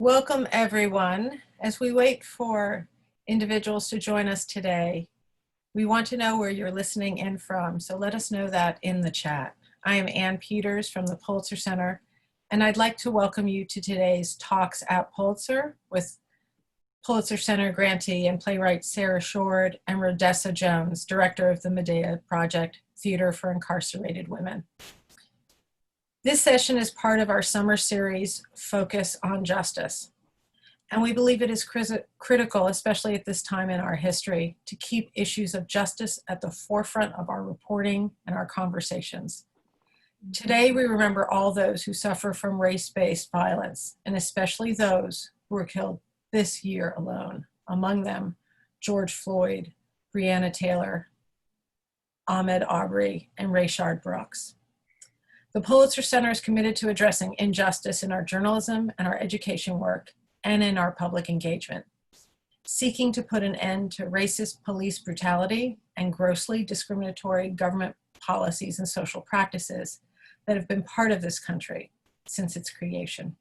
Welcome, everyone. As we wait for individuals to join us today, we want to know where you're listening in from, so let us know that in the chat. I am Ann Peters from the Pulitzer Center, and I'd like to welcome you to today's Talks at Pulitzer with Pulitzer Center grantee and playwright Sarah Shourd and Rhodessa Jones, director of the Medea Project, Theater for Incarcerated Women. This session is part of our summer series, Focus on Justice. And we believe it is critical, especially at this time in our history, to keep issues of justice at the forefront of our reporting and our conversations. Today, we remember all those who suffer from race-based violence, and especially those who were killed this year alone. Among them, George Floyd, Breonna Taylor, Ahmaud Arbery, and Rayshard Brooks. The Pulitzer Center is committed to addressing injustice in our journalism and our education work and in our public engagement, seeking to put an end to racist police brutality and grossly discriminatory government policies and social practices that have been part of this country since its creation.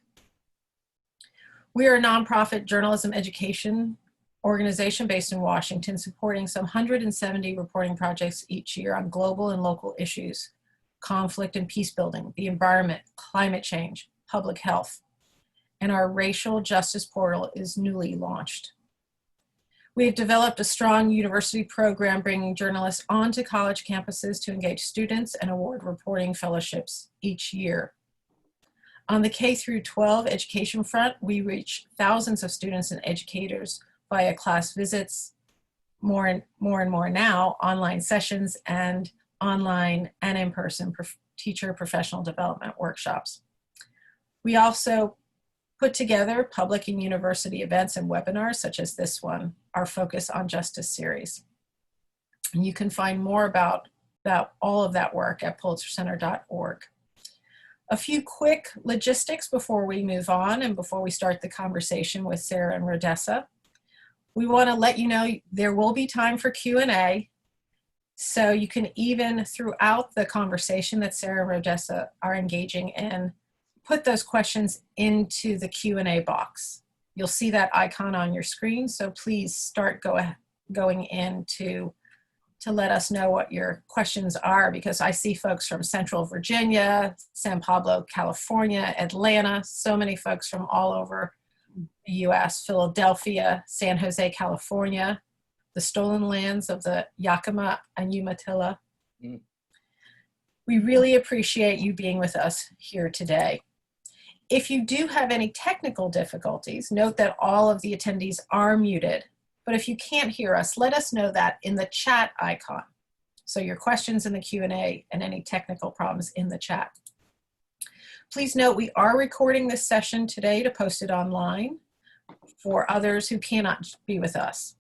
We are a nonprofit journalism education organization based in Washington, supporting some 170 reporting projects each year on global and local issues, conflict and peace building, the environment, climate change, public health, and our racial justice portal is newly launched. We have developed a strong university program bringing journalists onto college campuses to engage students and award reporting fellowships each year. On the K through 12 education front, we reach thousands of students and educators via class visits, more and more now, online sessions, and online and in-person teacher professional development workshops. We also put together public and university events and webinars such as this one, our Focus on Justice series. And you can find more about all of that work at pulitzercenter.org. A few quick logistics before we move on and before we start the conversation with Sarah and Rhodessa. We want to let you know there will be time for Q&A. So you can even, throughout the conversation that Sarah and Rhodessa are engaging in, put those questions into the Q&A box. You'll see that icon on your screen, so please start going in to let us know what your questions are, because I see folks from Central Virginia, San Pablo, California, Atlanta, so many folks from all over the US, Philadelphia, San Jose, California, the stolen lands of the Yakima and Umatilla. We really appreciate you being with us here today. If you do have any technical difficulties, note that all of the attendees are muted, but if you can't hear us, let us know that in the chat icon. So your questions in the Q&A and any technical problems in the chat. Please note we are recording this session today to post it online for others who cannot be with us.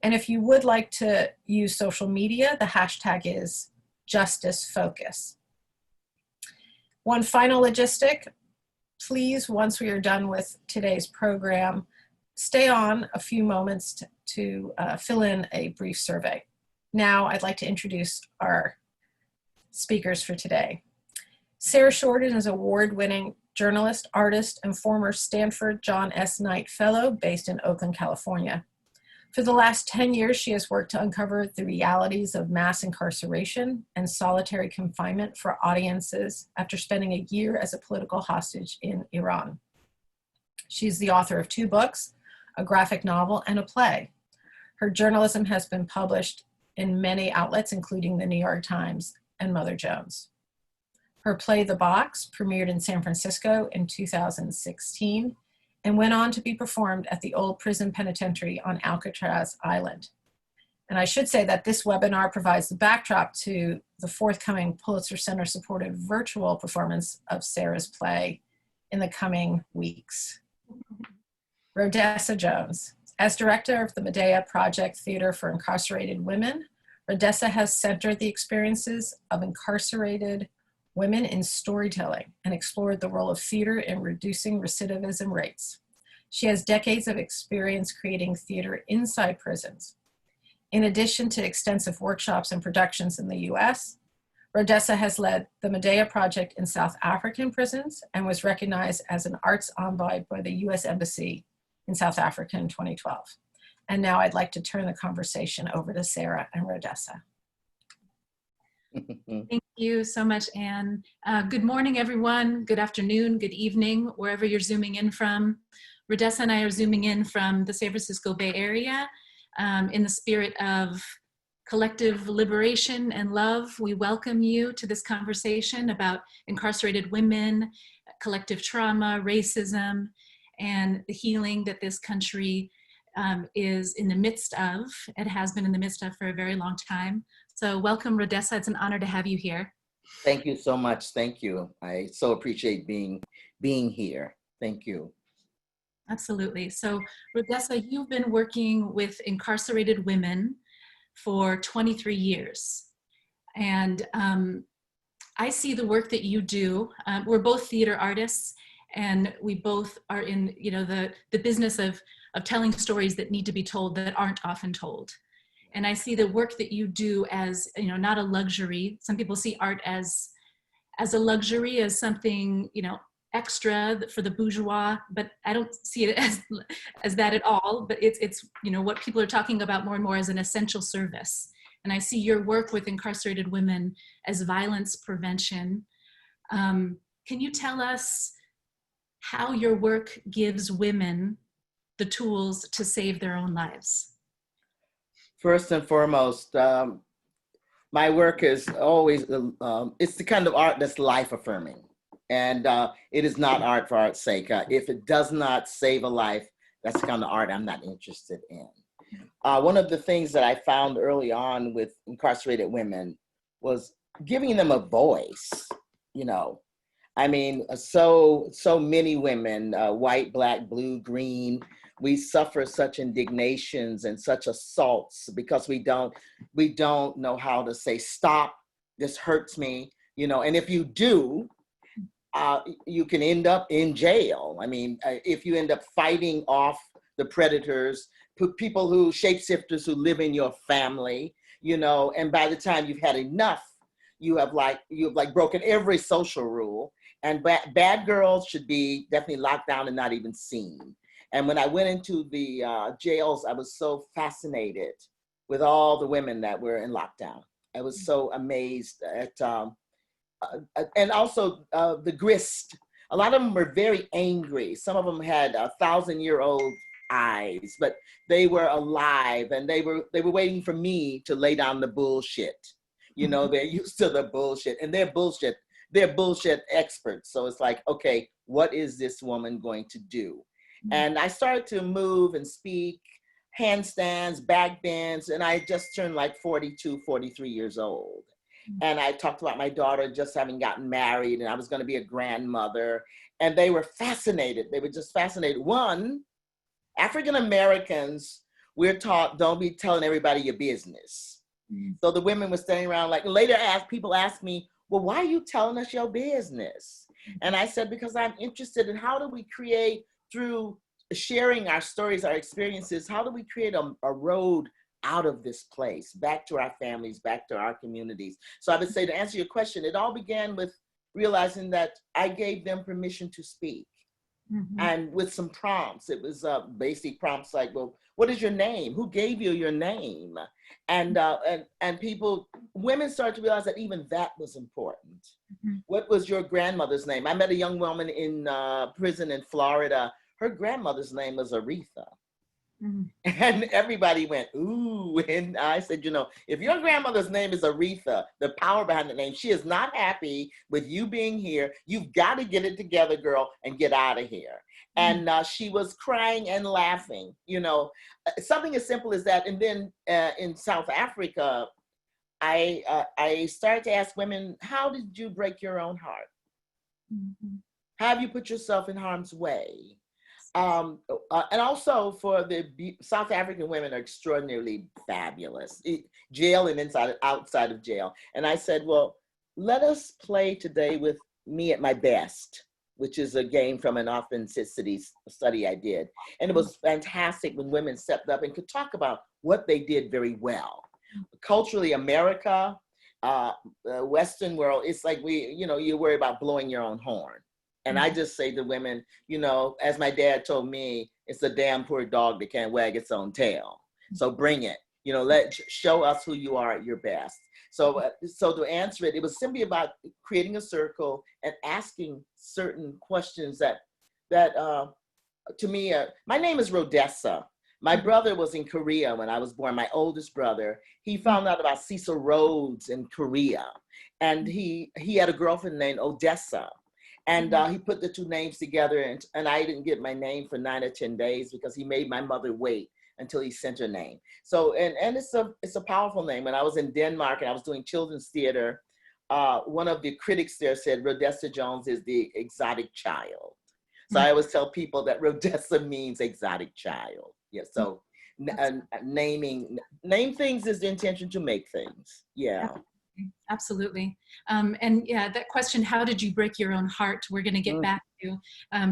And if you would like to use social media, the hashtag is JusticeFocus. One final logistic, please, once we are done with today's program, stay on a few moments to fill in a brief survey. Now I'd like to introduce our speakers for today. Sarah Shorten is an award-winning journalist, artist, and former Stanford John S. Knight Fellow based in Oakland, California. For the last 10 years, she has worked to uncover the realities of mass incarceration and solitary confinement for audiences after spending a year as a political hostage in Iran. She's the author of 2 books, a graphic novel, and a play. Her journalism has been published in many outlets, including the New York Times and Mother Jones. Her play, The Box, premiered in San Francisco in 2016, and went on to be performed at the old prison penitentiary on Alcatraz Island. And I should say that this webinar provides the backdrop to the forthcoming Pulitzer Center supported virtual performance of Sarah's play in the coming weeks. Rhodessa Jones. As director of the Medea Project, Theater for Incarcerated Women, Rhodessa has centered the experiences of incarcerated women in storytelling and explored the role of theater in reducing recidivism rates. She has decades of experience creating theater inside prisons. In addition to extensive workshops and productions in the US, Rhodessa has led the Medea Project in South African prisons and was recognized as an arts envoy by the U.S. Embassy in South Africa in 2012. And now I'd like to turn the conversation over to Sarah and Rhodessa. Thank you so much, Anne. Good morning, everyone. Good afternoon, good evening, wherever you're zooming in from. Rhodessa and I are zooming in from the San Francisco Bay Area in the spirit of collective liberation and love. We welcome you to this conversation about incarcerated women, collective trauma, racism, and the healing that this country is in the midst of. It has been in the midst of for a very long time. So welcome, Rhodessa. It's an honor to have you here. Thank you so much. Thank you. I so appreciate being here. Thank you. Absolutely. So Rhodessa, you've been working with incarcerated women for 23 years. And I see the work that you do. We're both theater artists, and we both are in the business of telling stories that need to be told that aren't often told. And I see the work that you do as, not a luxury. Some people see art as a luxury, as something, extra for the bourgeois, but I don't see it as that at all. But it's what people are talking about more and more as an essential service. And I see your work with incarcerated women as violence prevention. Can you tell us how your work gives women the tools to save their own lives? First and foremost, my work is always, it's the kind of art that's life affirming. And it is not art for art's sake. If it does not save a life, that's the kind of art I'm not interested in. One of the things that I found early on with incarcerated women was giving them a voice, I mean, so many women, white, black, blue, green, we suffer such indignations and such assaults because we don't know how to say, stop, this hurts me, and if you do, you can end up in jail. I mean, if you end up fighting off the predators, people who, shapeshifters who live in your family, and by the time you've had enough, you've broken every social rule, and bad girls should be definitely locked down and not even seen. And when I went into the jails, I was so fascinated with all the women that were in lockdown. I was so amazed at, and also the grist. A lot of them were very angry. Some of them had 1,000-year-old eyes, but they were alive, and they were waiting for me to lay down the bullshit. They're used to the bullshit, and they're bullshit experts. So it's like, okay, what is this woman going to do? And I started to move and speak, handstands, back bends, and I just turned like 42, 43 years old. And I talked about my daughter just having gotten married, and I was going to be a grandmother. And they were fascinated. They were just fascinated. One, African Americans, we're taught, don't be telling everybody your business. So the women were standing around, later people asked me, well, why are you telling us your business? And I said, because I'm interested in how do we create, through sharing our stories, our experiences, how do we create a road out of this place, back to our families, back to our communities? So I would say, to answer your question, it all began with realizing that I gave them permission to speak. And with some prompts. It was basic prompts like, well, what is your name? Who gave you your name? And women started to realize that even that was important. What was your grandmother's name? I met a young woman in prison in Florida. Her grandmother's name was Aretha. And everybody went, ooh. And I said, if your grandmother's name is Aretha, the power behind the name, she is not happy with you being here. You've got to get it together, girl, and get out of here. And she was crying and laughing, something as simple as that. And then in South Africa, I started to ask women, how did you break your own heart? How have you put yourself in harm's way? And also for the South African women are extraordinarily fabulous, jail and outside of jail. And I said, well, let us play today with me at my best, which is a game from an authenticity study I did. And it was fantastic when women stepped up and could talk about what they did very well. Culturally, America, the Western world, it's like you worry about blowing your own horn. And I just say to women, as my dad told me, it's a damn poor dog that can't wag its own tail. So bring it, show us who you are at your best. So to answer it, it was simply about creating a circle and asking certain questions that to me, my name is Rhodessa. My brother was in Korea when I was born, my oldest brother. He found out about Cecil Rhodes in Korea. And he had a girlfriend named Odessa. And he put the two names together, and I didn't get my name for 9 or 10 days because he made my mother wait until he sent her name. So, and it's a powerful name. When I was in Denmark and I was doing children's theater, one of the critics there said, Rhodessa Jones is the exotic child. So I always tell people that Rhodessa means exotic child. Yeah, so name things is the intention to make things. Yeah. Absolutely. And yeah, that question, how did you break your own heart? We're going to get back to,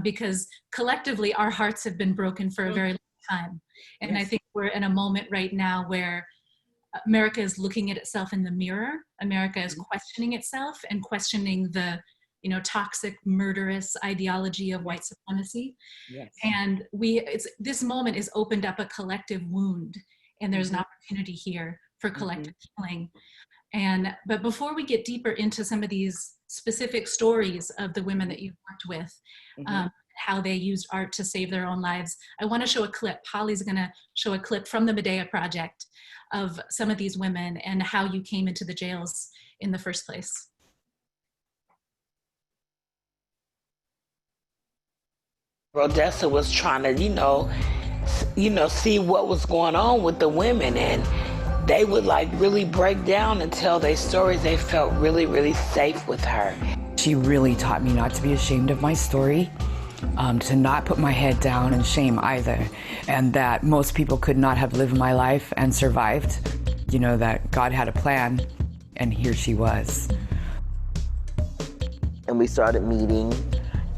because collectively our hearts have been broken for a very long time. And I think we're in a moment right now where America is looking at itself in the mirror. America is questioning itself and questioning the toxic, murderous ideology of white supremacy. Yes. And this moment has opened up a collective wound, and there's an opportunity here for collective healing. But before we get deeper into some of these specific stories of the women that you've worked with, how they used art to save their own lives, I want to show a clip. Holly's going to show a clip from the Medea Project of some of these women and how you came into the jails in the first place. Rhodessa was trying to, see what was going on with the women, and they would really break down and tell their stories. They felt really, really safe with her. She really taught me not to be ashamed of my story, to not put my head down in shame either, and that most people could not have lived my life and survived. That God had a plan, and here she was. And we started meeting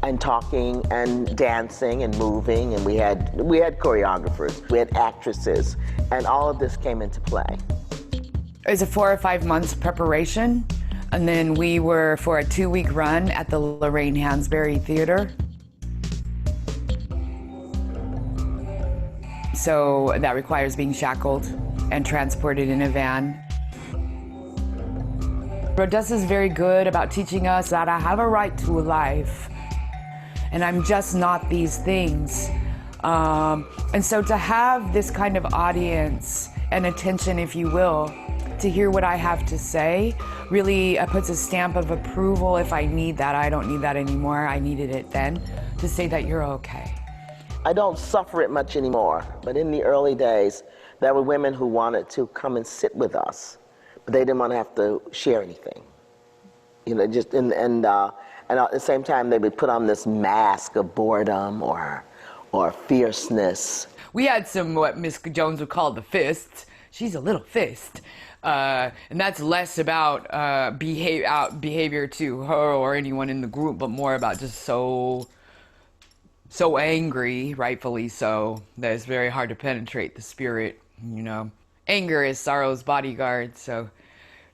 and talking and dancing and moving, and we had choreographers, we had actresses, and all of this came into play. It was a 4 or 5 months preparation, and then we were for a 2-week run at the Lorraine Hansberry Theater. So that requires being shackled and transported in a van. Rhodessa is very good about teaching us that I have a right to a life, and I'm just not these things. And so to have this kind of audience and attention, if you will, to hear what I have to say really puts a stamp of approval. If I need that, I don't need that anymore. I needed it then, to say that you're okay. I don't suffer it much anymore, but in the early days, there were women who wanted to come and sit with us, but they didn't want to have to share anything. And at the same time, they would put on this mask of boredom or fierceness. We had some, what Miss Jones would call the fists. She's a little fist. And that's less about behavior to her or anyone in the group, but more about just so angry, rightfully so, that it's very hard to penetrate the spirit, Anger is sorrow's bodyguard, so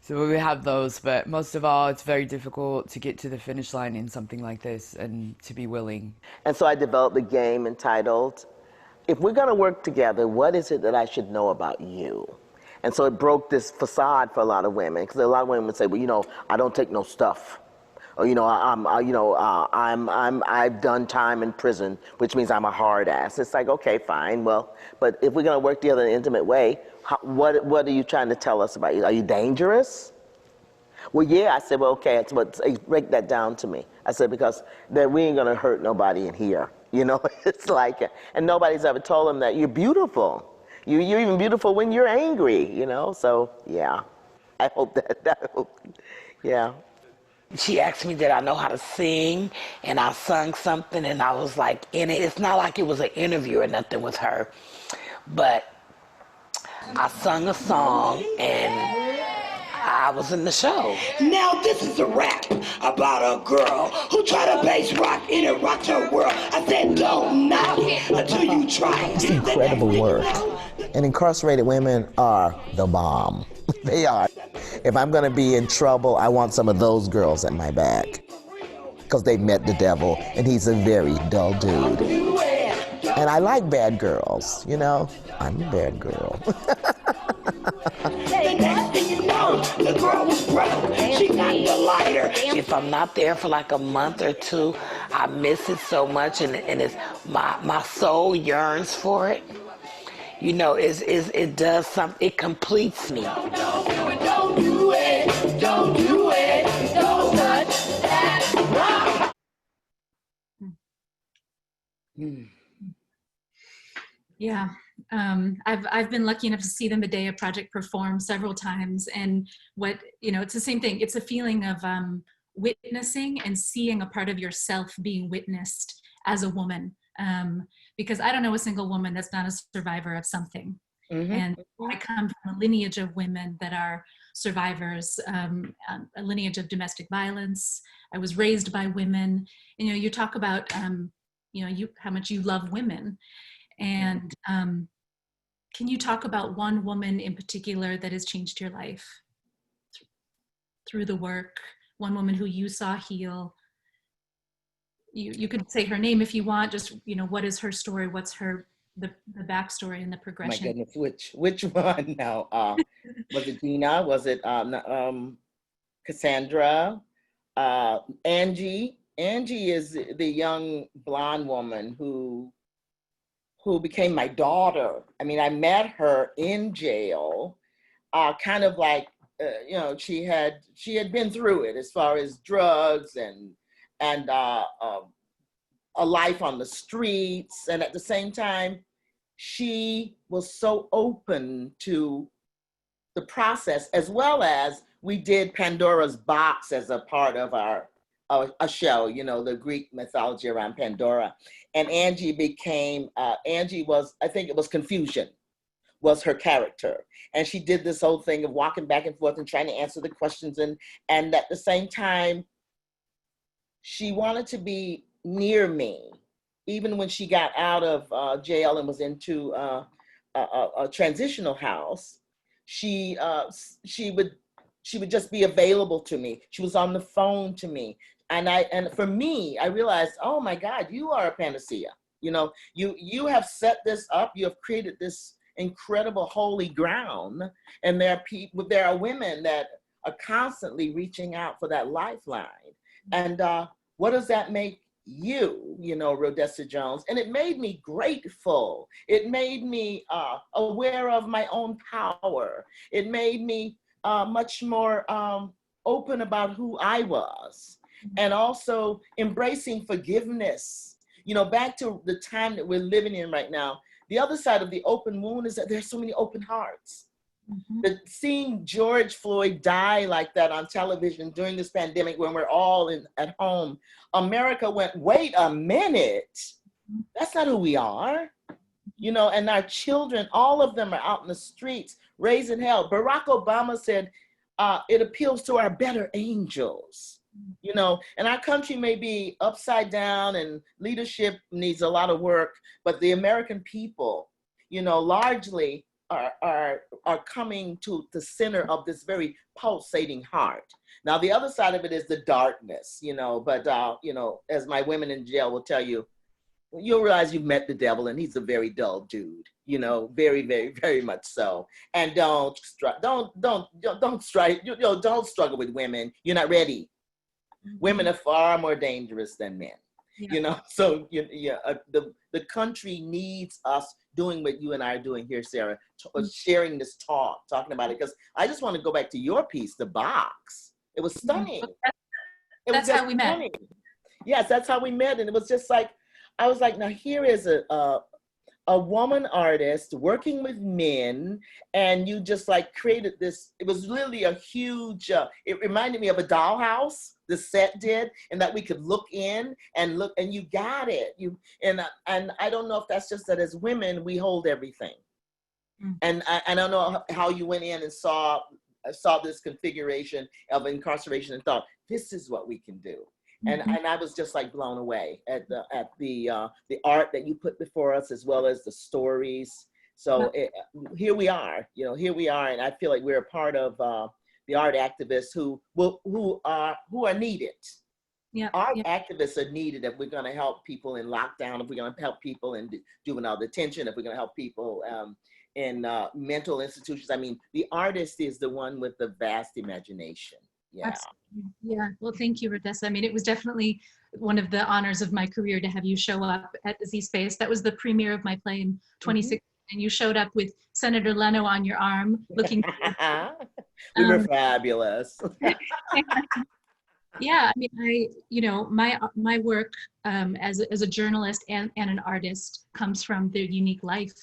we have those, but most of all, it's very difficult to get to the finish line in something like this and to be willing. And so I developed a game entitled, If We're Gonna Work Together, What Is It That I Should Know About You? And so it broke this facade for a lot of women, because a lot of women would say, well, I don't take no stuff. Or, I've done time in prison, which means I'm a hard ass. It's like, okay, fine, well, but if we're gonna work together in an intimate way, what are you trying to tell us about you? Are you dangerous? Well, yeah, I said, well, okay, but break that down to me. I said, because we ain't gonna hurt nobody in here. It's like, and nobody's ever told them that you're beautiful. You're even beautiful when you're angry, So, yeah, I hope yeah. She asked me did I know how to sing, and I sung something, and I was like in it. It's not like it was an interview or nothing with her, but I sung a song, and I was in the show. Now this is a rap about a girl who tried to base rock and it rocked her world. I said don't knock it until you try it. It's incredible work And incarcerated women are the bomb. They are. If I'm gonna be in trouble, I want some of those girls at my back. Because they've met the devil, and he's a very dull dude. And I like bad girls, you know? I'm a bad girl. The girl was broke. She got the lighter. If I'm not there for like a month or two, I miss it so much, and it's my soul yearns for it. You know, it does something. It completes me. Don't do it. Don't do it. Don't touch that rock. Yeah, I've been lucky enough to see the Medea Project perform several times, and it's the same thing. It's a feeling of witnessing and seeing a part of yourself being witnessed as a woman. Because I don't know a single woman that's not a survivor of something. Mm-hmm. And I come from a lineage of women that are survivors, a lineage of domestic violence. I was raised by women. You talk about, how much you love women. And can you talk about one woman in particular that has changed your life through the work? One woman who you saw heal? You could say her name if you want. Just what is her story? What's the backstory and the progression? My goodness, which one now? Was it Gina? Was it Cassandra? Angie? Angie is the young blonde woman who became my daughter. I mean, I met her in jail, kind of like, she had been through it as far as drugs and a life on the streets. And at the same time, she was so open to the process, as well as we did Pandora's Box as a part of a show, the Greek mythology around Pandora. And Angie became, Angie was, I think it was Confusion, was her character. And she did this whole thing of walking back and forth and trying to answer the questions. And at the same time, she wanted to be near me. Even when she got out of jail and was into a transitional house, she would just be available to me. She was on the phone to me. And for me, I realized, oh my God, you are a panacea. You have set this up. You have created this incredible holy ground. And there are women that are constantly reaching out for that lifeline. And what does that make you, Rhodessa Jones? And it made me grateful. It made me aware of my own power. It made me much more open about who I was. And also embracing forgiveness. Back to the time that we're living in right now, the other side of the open wound is that there's so many open hearts. Mm-hmm. Seeing George Floyd die like that on television during this pandemic when we're all at home, America went, wait a minute, that's not who we are. And our children, all of them are out in the streets, raising hell. Barack Obama said, it appeals to our better angels. And our country may be upside down and leadership needs a lot of work, but the American people, largely are coming to the center of this very pulsating heart. Now, the other side of it is the darkness, but, as my women in jail will tell you, you'll realize you've met the devil and he's a very dull dude, very, very, very much so. And don't struggle with women. You're not ready. Women are far more dangerous than men, so the country needs us doing what you and I are doing here, Sarah, sharing this talking about it, because I just want to go back to your piece, The Box. It was stunning. That's how we met. Yes, that's how we met. And it was just like, I was like, now here is a woman artist working with men, and you just like created this. It was really a huge, it reminded me of a dollhouse, the set did, and that we could look in and you got it. And I don't know if that's just that as women, we hold everything. Mm-hmm. And I don't know how you went in and saw this configuration of incarceration and thought, this is what we can do. Mm-hmm. And I was just like blown away at the art that you put before us, as well as the stories. So here we are, here we are, and I feel like we're a part of the art activists who are needed. Yeah. Art activists are needed if we're going to help people in lockdown, if we're going to help people in juvenile detention, if we're going to help people in mental institutions. I mean, the artist is the one with the vast imagination. Yeah. Absolutely. Yeah. Well, thank you, Rhodessa. I mean, it was definitely one of the honors of my career to have you show up at the Z Space. That was the premiere of my play in 2016, and you showed up with Senator Leno on your arm, looking. We were fabulous. Yeah, I mean, my work as a journalist and an artist comes from the unique life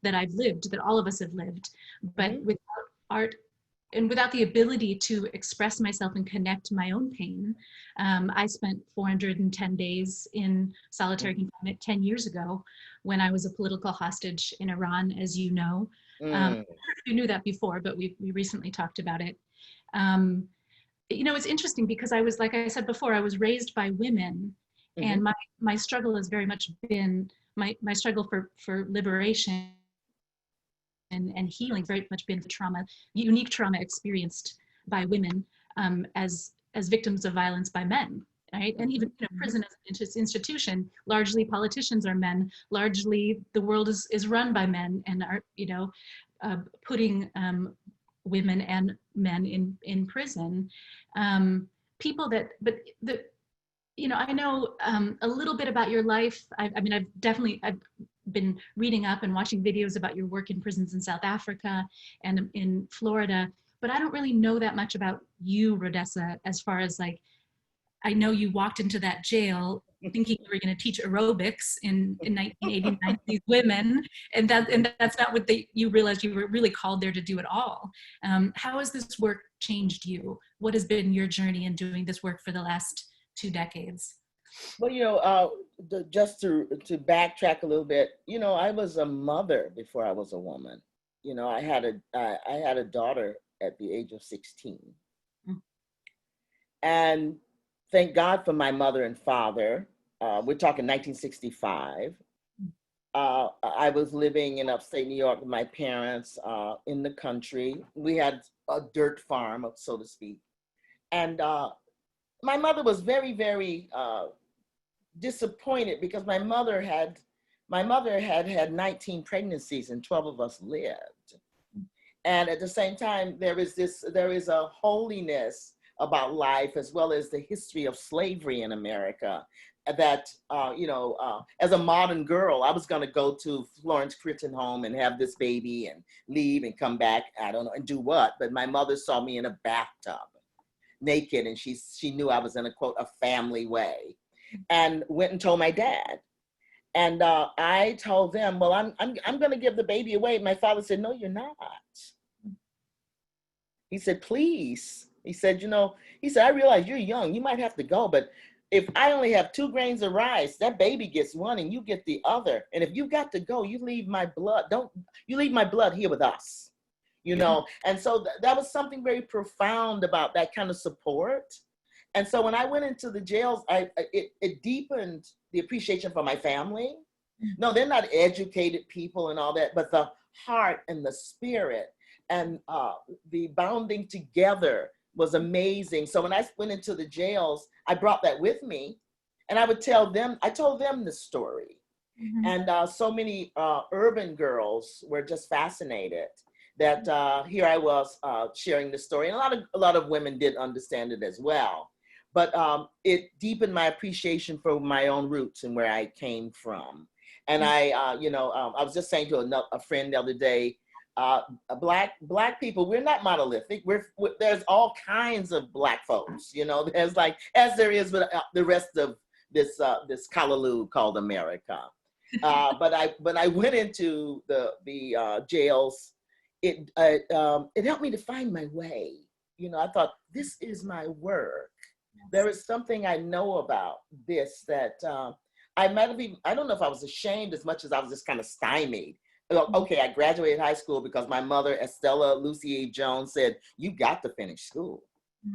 that I've lived, that all of us have lived. But without art and without the ability to express myself and connect my own pain, I spent 410 days in solitary confinement 10 years ago when I was a political hostage in Iran, as you know. You knew that before, but we recently talked about it. It's interesting because I was, like I said before, I was raised by women, and my struggle has very much been my struggle for liberation and healing, very much been the unique trauma experienced by women as victims of violence by men, right? And even prison as an institution, largely politicians are men, largely the world is run by men, and are putting women and men in prison. I know a little bit about your life. I've been reading up and watching videos about your work in prisons in South Africa and in Florida, but I don't really know that much about you, Rhodessa, as far as like, I know you walked into that jail thinking you were going to teach aerobics in 1989 to these women, and that's not what you realized you were really called there to do at all. How has this work changed you? What has been your journey in doing this work for the last 2 decades? Well, just to backtrack a little bit, I was a mother before I was a woman. I had a daughter at the age of 16, and thank God for my mother and father. We're talking 1965. I was living in upstate New York with my parents in the country. We had a dirt farm, so to speak. And my mother was very, very disappointed because my mother had 19 pregnancies and 12 of us lived. And at the same time, there is a holiness about life, as well as the history of slavery in America, that, as a modern girl, I was going to go to Florence Critton home and have this baby and leave and come back, I don't know, and do what? But my mother saw me in a bathtub, naked, and she knew I was in a, quote, a family way, and went and told my dad. And I told them, well, I'm going to give the baby away. My father said, no, you're not. He said, please. He said, I realize you're young, you might have to go, but if I only have 2 grains of rice, that baby gets 1 and you get the other. And if you got to go, you leave my blood here with us, And so that was something very profound about that kind of support. And so when I went into the jails, it deepened the appreciation for my family. No, they're not educated people and all that, but the heart and the spirit and the bounding together was amazing. So when I went into the jails, I brought that with me, and I told them the story. And so many urban girls were just fascinated that here I was sharing the story. And a lot of women did understand it as well. But it deepened my appreciation for my own roots and where I came from. And I was just saying to a friend the other day, black people, we're not monolithic. There's all kinds of black folks, there's like, as there is with the rest of this callaloo called America. But I went into the jails. It helped me to find my way. I thought, this is my work. There is something I know about this that I don't know if I was ashamed as much as I was just kind of stymied. Okay, I graduated high school because my mother, Estella Lucy Jones, said, you got to finish school.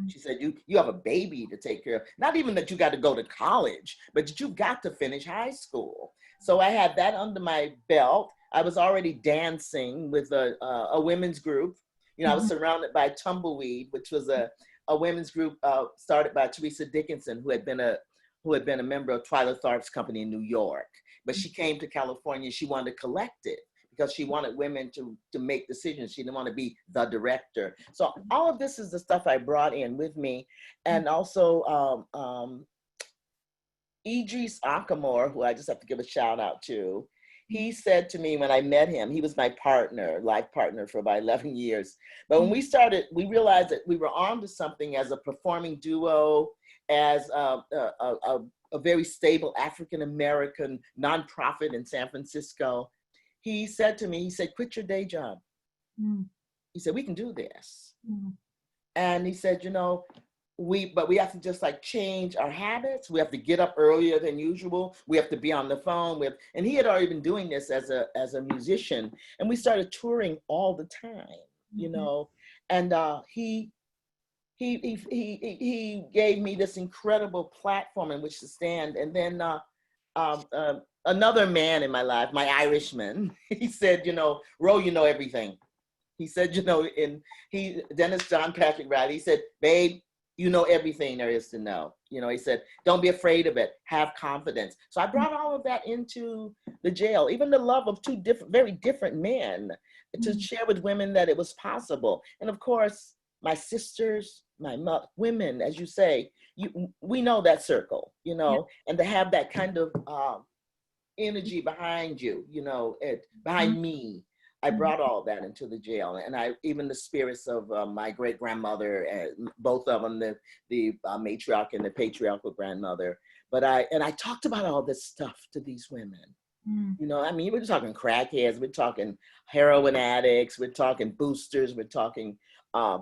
She said, you have a baby to take care of. Not even that you got to go to college, but that you got to finish high school. So I had that under my belt. I was already dancing with a women's group. You know, I was surrounded by Tumbleweed, which was a women's group started by Teresa Dickinson, who had been a member of Twyla Tharp's company in New York. But she came to California. She wanted to collect it because she wanted women to make decisions. She didn't want to be the director. So all of this is the stuff I brought in with me. And also Idris Akamor, who I just have to give a shout out to, he said to me when I met him, he was my partner, life partner for about 11 years. But when we started, we realized that we were on to something as a performing duo, as a very stable African-American nonprofit in San Francisco. He said to me, he said, quit your day job. He said, we can do this. And he said, you know, but we have to just like change our habits. We have to get up earlier than usual. We have to be on the phone. And he had already been doing this as a musician. And we started touring all the time, you know. And he gave me this incredible platform in which to stand. And then another man in my life, my Irishman, he said, you know, Ro, you know everything. He said, you know, Dennis John Patrick Riley, he said, babe, you know everything there is to know. You know, he said, don't be afraid of it, have confidence. So I brought all of that into the jail, even the love of two very different men, to share with women that it was possible. And of course, my sisters, my women, as you say, we know that circle, you know, and to have that kind of energy behind you, you know, behind me. I brought all that into the jail, and even the spirits of my great grandmother, both of them, the matriarch and the patriarchal grandmother. But I talked about all this stuff to these women. You know, I mean, we're talking crackheads, we're talking heroin addicts, we're talking boosters, we're talking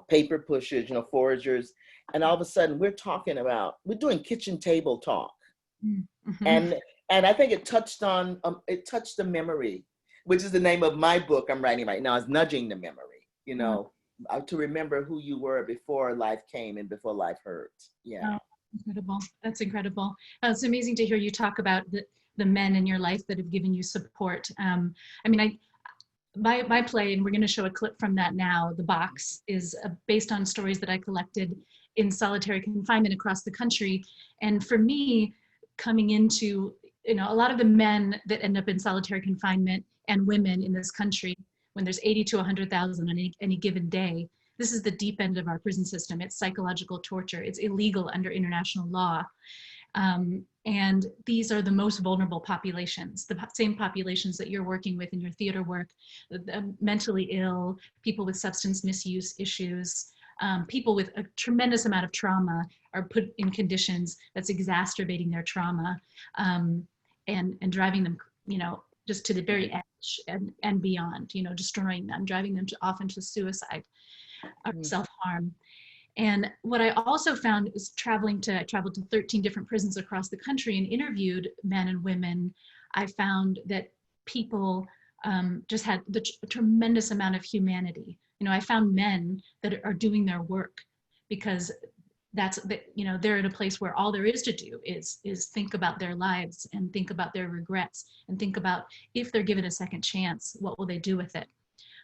paper pushers, you know, foragers, and all of a sudden we're doing kitchen table talk, and I think it touched the memory, which is the name of my book I'm writing right now, is Nudging the Memory, you know, to remember who you were before life came and before life hurt. Yeah. Oh, incredible. That's incredible. It's amazing to hear you talk about the men in your life that have given you support. I mean, my play, and we're going to show a clip from that now, The Box, is based on stories that I collected in solitary confinement across the country. And for me, coming into, you know, a lot of the men that end up in solitary confinement and women in this country, when there's 80 to 100,000 on any given day, this is the deep end of our prison system. It's psychological torture. It's illegal under international law. And these are the most vulnerable populations, the same populations that you're working with in your theater work, the mentally ill, people with substance misuse issues, people with a tremendous amount of trauma are put in conditions that's exacerbating their trauma, and driving them, you know, just to the very edge and beyond, you know, destroying them, driving them off into suicide or self-harm. And what I also found is I traveled to 13 different prisons across the country and interviewed men and women. I found that people just had a tremendous amount of humanity. You know, I found men that are doing their work because you know, they're in a place where all there is to do is think about their lives and think about their regrets and think about, if they're given a second chance, what will they do with it?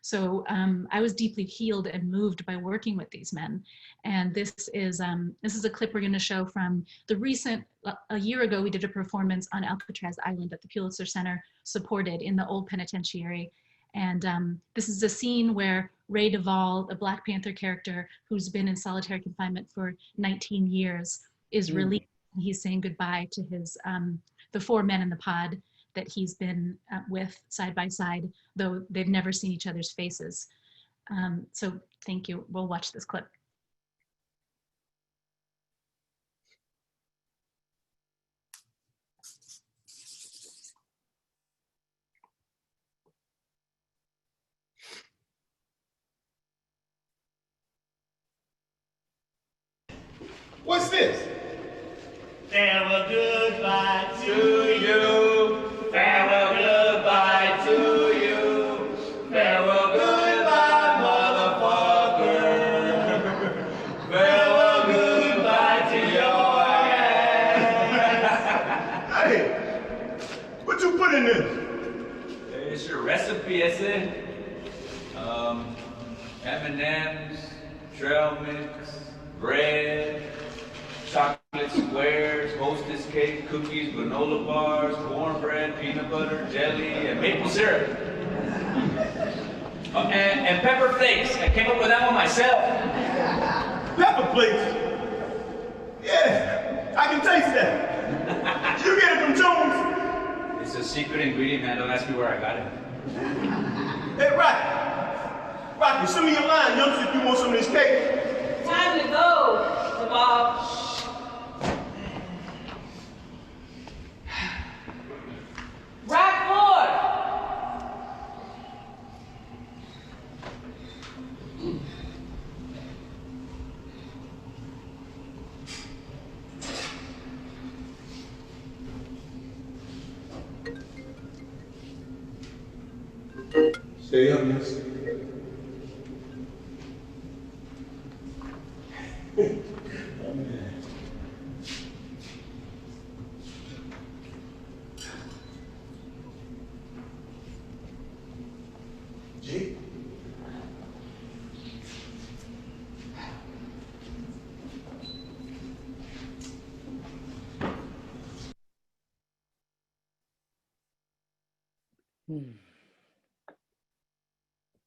So I was deeply healed and moved by working with these men. And this is a clip we're going to show from a year ago, we did a performance on Alcatraz Island at the Pulitzer Center, supported in the old penitentiary. And this is a scene where Ray Duvall, the Black Panther character who's been in solitary confinement for 19 years, is released. He's saying goodbye to his the four men in the pod that he's been with side by side, though they've never seen each other's faces. So thank you. We'll watch this clip. What's this? Farewell, goodbye to you. Farewell, goodbye to you. Farewell, goodbye, motherfucker. Farewell, in this? It's your recipe, ese. M&M's, trail mix, bread, chocolate squares, hostess cake, cookies, granola bars, cornbread, peanut butter, jelly, and maple syrup. And pepper flakes. I came up with that one myself. Pepper flakes? Yeah, I can taste that. You get it from Jones? It's a secret ingredient, man. Don't ask me where I got it. Hey, Rocky, send me your line, youngster, if you want some of this cake. Time to go, Bob. Rack forward. Stay up, yes. G.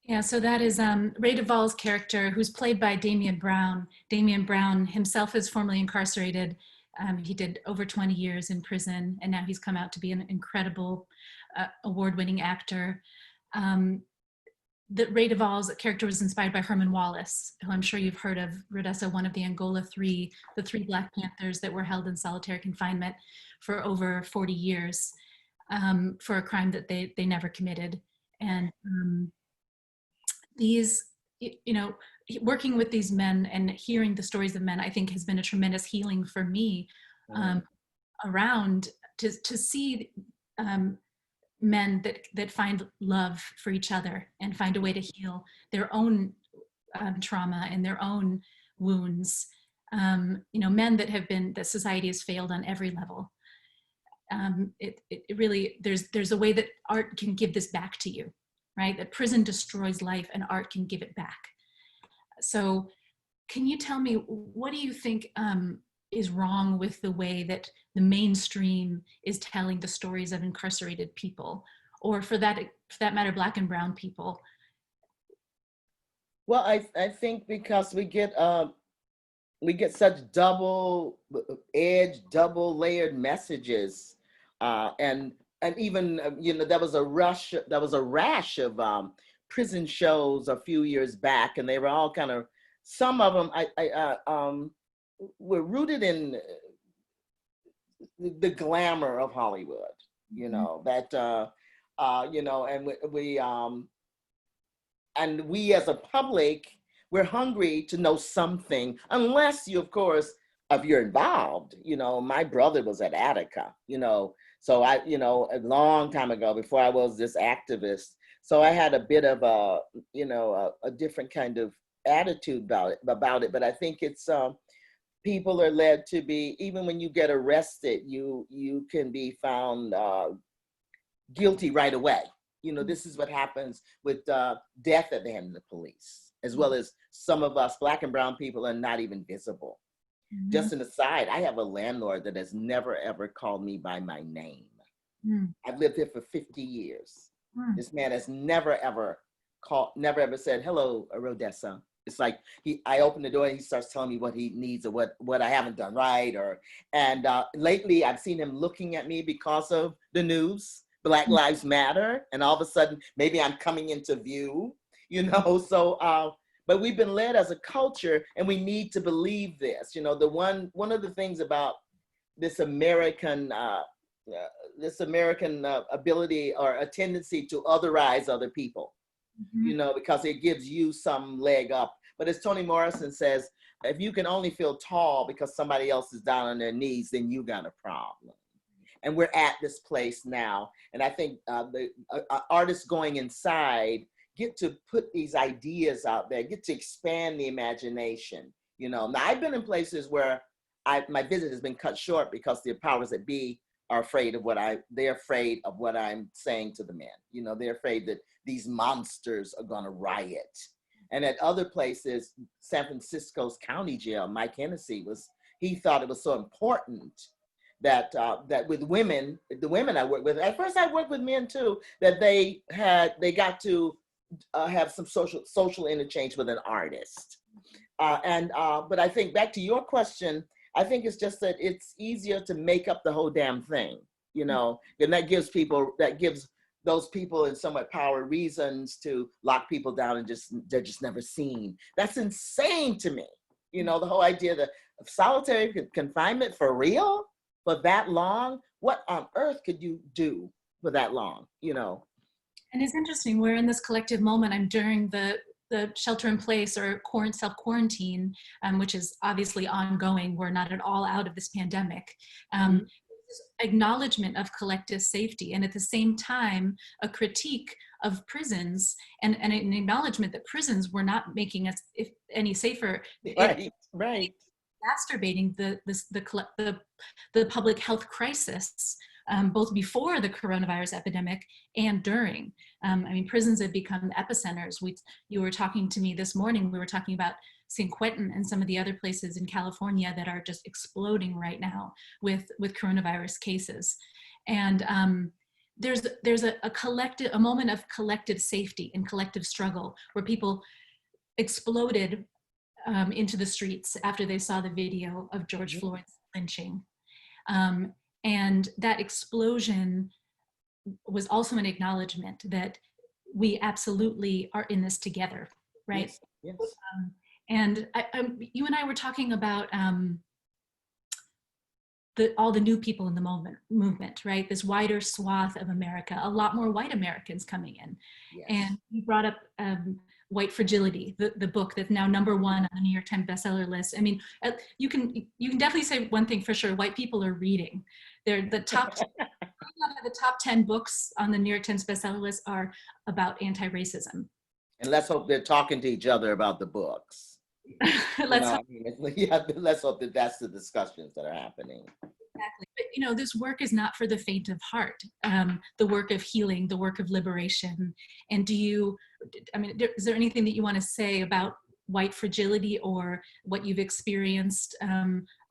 Yeah, so that is Ray Duvall's character, who's played by Damian Brown. Damian Brown himself is formerly incarcerated. He did over 20 years in prison, and now he's come out to be an incredible award-winning actor. Ray Duvall's character was inspired by Herman Wallace, who I'm sure you've heard of, Rhodessa, one of the Angola Three, the 3 Black Panthers that were held in solitary confinement for over 40 years for a crime that they never committed. And these, you know, working with these men and hearing the stories of men, I think has been a tremendous healing for me around to see men that find love for each other and find a way to heal their own trauma and their own wounds. You know, men that society has failed on every level. It really, there's a way that art can give this back to you, right? That prison destroys life and art can give it back. So can you tell me, what do you think is wrong with the way that the mainstream is telling the stories of incarcerated people, or for that matter, Black and brown people? Well, I think because we get such double-edged, double-layered messages, and even you know, there was a rash of prison shows a few years back, and they were all kind of, some of them were rooted in the glamour of Hollywood, you know, that you know, and we as a public, we're hungry to know something, unless you, of course, if you're involved. You know, my brother was at Attica, you know, so I, you know, a long time ago, before I was this activist, so I had a bit of a, you know, a different kind of attitude about it. But I think it's people are led to be, even when you get arrested, you can be found guilty right away. You know, this is what happens with death at the hand of the police, as well as some of us Black and brown people are not even visible. Mm-hmm. Just an aside, I have a landlord that has never ever called me by my name. Mm. I've lived here for 50 years. Mm. This man has never ever said, "Hello, Rhodessa." It's like I open the door and he starts telling me what he needs or what I haven't done right. And lately I've seen him looking at me because of the news, Black Lives Matter, and all of a sudden maybe I'm coming into view, you know. So, but we've been led as a culture, and we need to believe this. You know, one of the things about this American ability or a tendency to otherize other people, you know, because it gives you some leg up. But as Toni Morrison says, if you can only feel tall because somebody else is down on their knees, then you got a problem. And we're at this place now. And I think the artists going inside get to put these ideas out there, get to expand the imagination. You know, now I've been in places where my visit has been cut short because the powers that be are afraid of they're afraid of what I'm saying to the men. You know, they're afraid that these monsters are gonna riot. And at other places, San Francisco's county jail, Mike Hennessy he thought it was so important that that with women, the women I work with, at first I worked with men too, that they got to have some social interchange with an artist. But I think back to your question, I think it's just that it's easier to make up the whole damn thing, you know, and that gives those people in somewhat power reasons to lock people down and they're just never seen. That's insane to me. You know, the whole idea of solitary confinement for real, for that long, what on earth could you do for that long, you know? And it's interesting, we're in this collective moment. I'm during the shelter in place or self-quarantine, which is obviously ongoing. We're not at all out of this pandemic. Acknowledgement of collective safety, and at the same time, a critique of prisons and an acknowledgement that prisons were not making us any safer. Right. Exacerbating the public health crisis, both before the coronavirus epidemic and during. I mean, prisons have become epicenters. You were talking to me this morning, we were talking about San Quentin and some of the other places in California that are just exploding right now with coronavirus cases. And there's a moment of collective safety and collective struggle where people exploded into the streets after they saw the video of George Floyd's lynching. And that explosion was also an acknowledgement that we absolutely are in this together, right? Yes. And you and I were talking about all the new people in the movement, right? This wider swath of America, a lot more white Americans coming in. Yes. And you brought up White Fragility, the book that's now #1 on the New York Times bestseller list. I mean, you can definitely say one thing for sure: white people are reading. They're the top. The top 10 books on the New York Times bestseller list are about anti-racism. And let's hope they're talking to each other about the books. Let's hope that that's the discussions that are happening. Exactly. But you know, this work is not for the faint of heart. The work of healing, the work of liberation. And is there anything that you want to say about white fragility or what you've experienced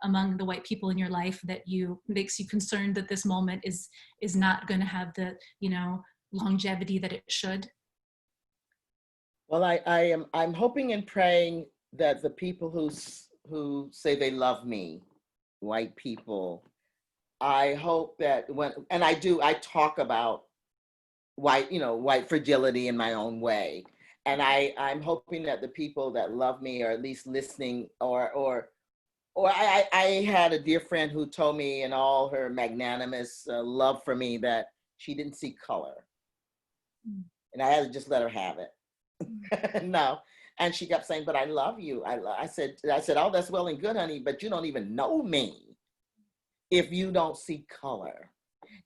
among the white people in your life that makes you concerned that this moment is not going to have the, you know, longevity that it should? Well, I'm hoping and praying that the people who say they love me, white people, I hope that I talk about white fragility in my own way. And I'm hoping that the people that love me are at least listening, or I had a dear friend who told me in all her magnanimous love for me that she didn't see color. And I had to just let her have it. No. And she kept saying, but I love you. I said, oh, that's well and good, honey, but you don't even know me if you don't see color.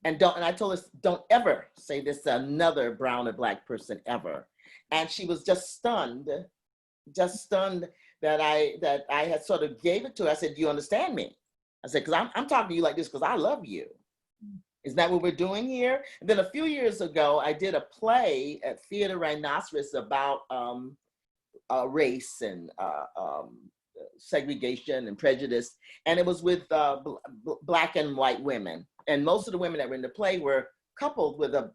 And I told her, don't ever say this to another brown or black person ever. And she was just stunned that I had sort of gave it to her. I said, do you understand me? I said, because I'm talking to you like this because I love you. Isn't that what we're doing here? And then a few years ago, I did a play at Theater Rhinoceros about race and segregation and prejudice. And it was with black and white women. And most of the women that were in the play were coupled with a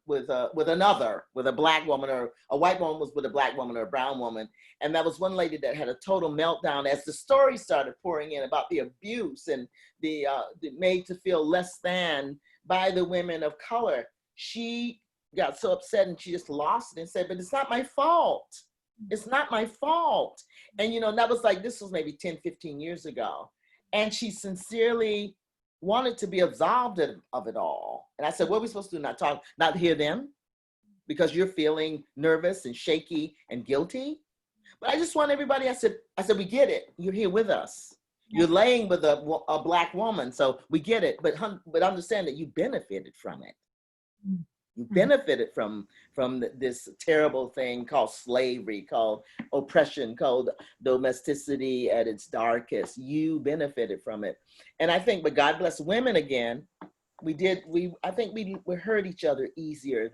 black woman, or a white woman was with a black woman or a brown woman. And that was one lady that had a total meltdown as the story started pouring in about the abuse and the made to feel less than by the women of color. She got so upset and she just lost it and said, but it's not my fault. It's not my fault. And that was this was maybe 10, 15 years ago. And she sincerely wanted to be absolved of it all. And I said, what are we supposed to do? Not hear them? Because you're feeling nervous and shaky and guilty? But I just want everybody, I said, we get it. You're here with us. You're laying with a black woman, so we get it. But understand that you benefited from it. You benefited from this terrible thing called slavery, called oppression, called domesticity at its darkest. You benefited from it. And I think, but God bless women again, I think we heard each other easier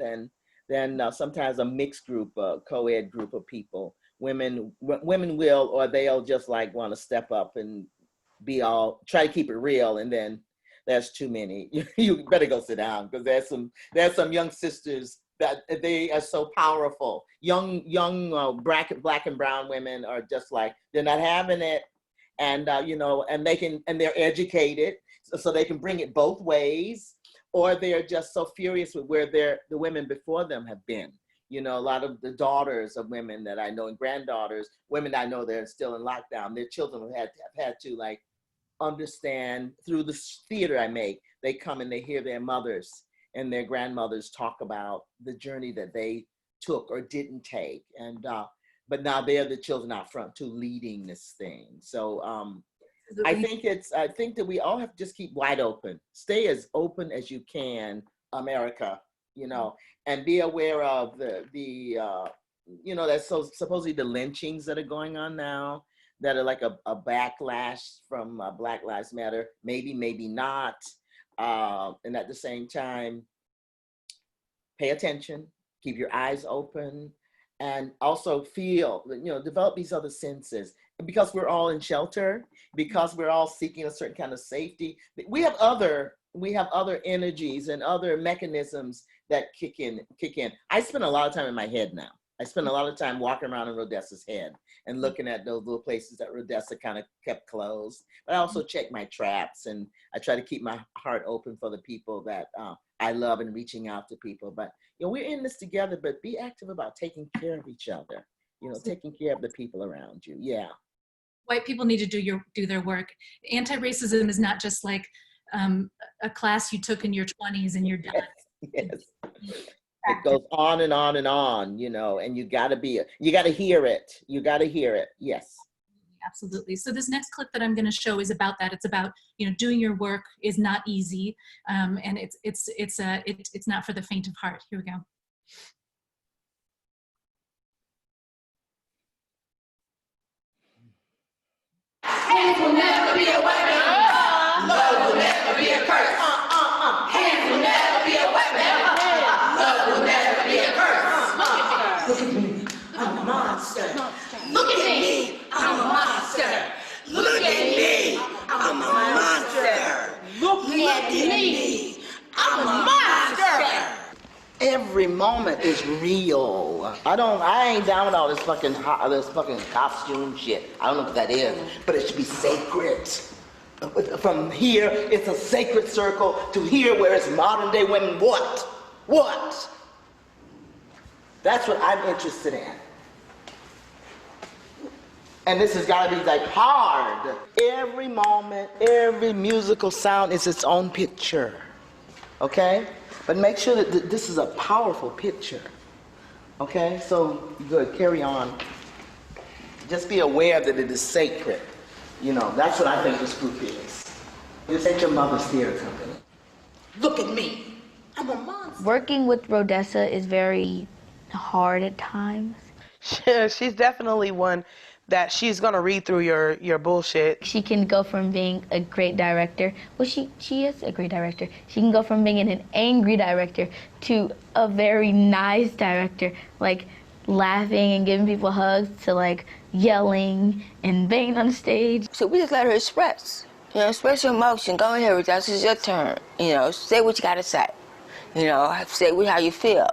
than sometimes a mixed group, co-ed group of people. Women will, or they'll just like want to step up and try to keep it real, and then there's too many. You better go sit down, because there's some young sisters that they are so powerful. Young black and brown women are just like, they're not having it, and and they're educated, so they can bring it both ways, or they're just so furious with where the women before them have been. A lot of the daughters of women that I know, and granddaughters, women I know, they're still in lockdown. Their children have had to like understand through the theater I make. They come and they hear their mothers and their grandmothers talk about the journey that they took or didn't take, and but now they're the children out front too, leading this thing. So I think that we all have to just keep wide open, stay as open as you can, America, and be aware of that's supposedly the lynchings that are going on now, that are like a backlash from Black Lives Matter, maybe not. And at the same time, pay attention, keep your eyes open, and also feel, develop these other senses. Because we're all in shelter, because we're all seeking a certain kind of safety, we have other energies and other mechanisms that kick in. I spend a lot of time in my head now. I spend a lot of time walking around in Rhodessa's head and looking at those little places that Rhodessa kind of kept closed. But I also check my traps, and I try to keep my heart open for the people that I love, and reaching out to people. But we're in this together, but be active about taking care of each other, taking care of the people around you. Yeah. White people need to do their work. Anti-racism is not just like a class you took in your 20s and you're done. Yes. It goes on and on and on, and you gotta hear it. You gotta hear it. Yes. Absolutely. So this next clip that I'm going to show is about that. It's about, doing your work is not easy, and it's not for the faint of heart. Here we go. Hands will never be a weapon. Love will never be a curse. Hands will never be a weapon. Love will never be a curse. Look at me, I'm a monster. Look at me, I'm a monster. Look at me, I'm a monster. Look at me, I'm a monster. Every moment is real. I ain't down with all this fucking costume shit. I don't know what that is, but it should be sacred. From here, it's a sacred circle, to here where it's modern day women. What? That's what I'm interested in. And this has got to be like hard. Every moment, every musical sound is its own picture. Okay? But make sure that this is a powerful picture. Okay? So, good. Carry on. Just be aware that it is sacred. That's what I think this group is. This ain't your mother's theater company. Look at me. I'm a monster. Working with Rhodessa is very hard at times. She's definitely one that she's gonna read through your bullshit. She can go from being a great director, well, she is a great director. She can go from being an angry director to a very nice director, like laughing and giving people hugs, to like yelling and banging on the stage. So we just let her express. Express your emotion. Go ahead, Rhodessa, it's your turn. Say what you gotta say. Say how you feel.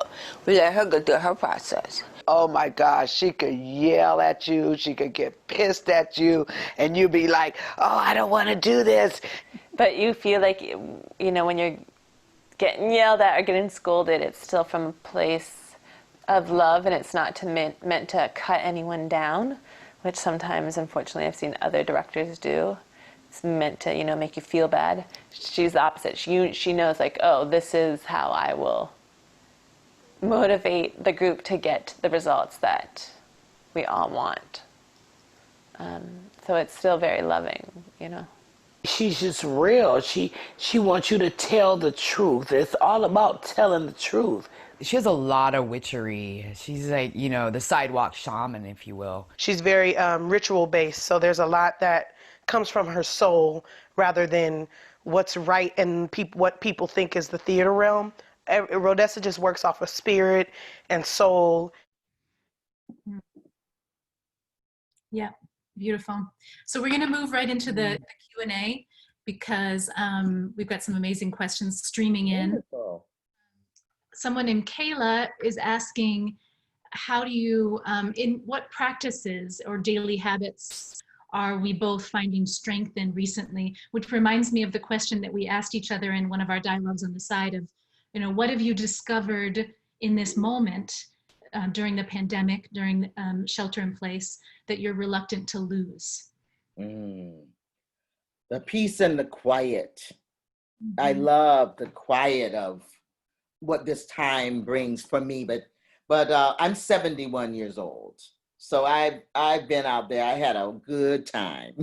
We let her go through her process. Oh my gosh, she could yell at you, she could get pissed at you, and you'd be like, oh, I don't want to do this. But you feel like, when you're getting yelled at or getting scolded, it's still from a place of love, and it's not meant to cut anyone down, which sometimes, unfortunately, I've seen other directors do. It's meant to, make you feel bad. She's the opposite. She knows, like, oh, this is how I will motivate the group to get the results that we all want. So it's still very loving, She's just real. She wants you to tell the truth. It's all about telling the truth. She has a lot of witchery. She's like, the sidewalk shaman, if you will. She's very ritual based, so there's a lot that comes from her soul rather than what's right and what people think is the theater realm. Rhodessa just works off of spirit and soul. Yeah, beautiful. So we're going to move right into the Q&A because we've got some amazing questions streaming in. Wonderful. Someone named Kayla is asking, how do you, in what practices or daily habits are we both finding strength in recently? Which reminds me of the question that we asked each other in one of our dialogues on the side of, what have you discovered in this moment during the pandemic, during shelter in place, that you're reluctant to lose? The peace and the quiet. I love the quiet of what this time brings for me, but I'm 71 years old. So I've been out there. I had a good time,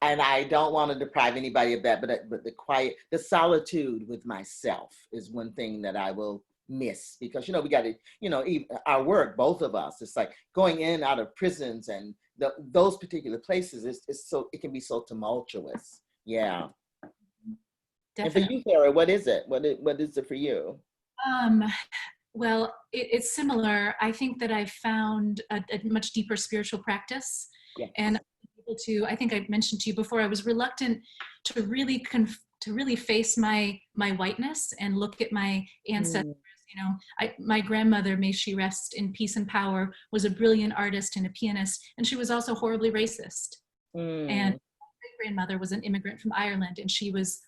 and I don't want to deprive anybody of that, but the quiet, the solitude with myself is one thing that I will miss, because, we got to, even our work, both of us, it's like going in and out of prisons and those particular places it can be so tumultuous. Yeah. Definitely. And for you, Sarah, what is it? What is it for you? Well, it's similar. I think that I've found a much deeper spiritual practice. Yes. And I think I mentioned to you before, I was reluctant to really face my whiteness and look at my ancestors. My grandmother, may she rest in peace and power, was a brilliant artist and a pianist, and she was also horribly racist. And my grandmother was an immigrant from Ireland, and she was,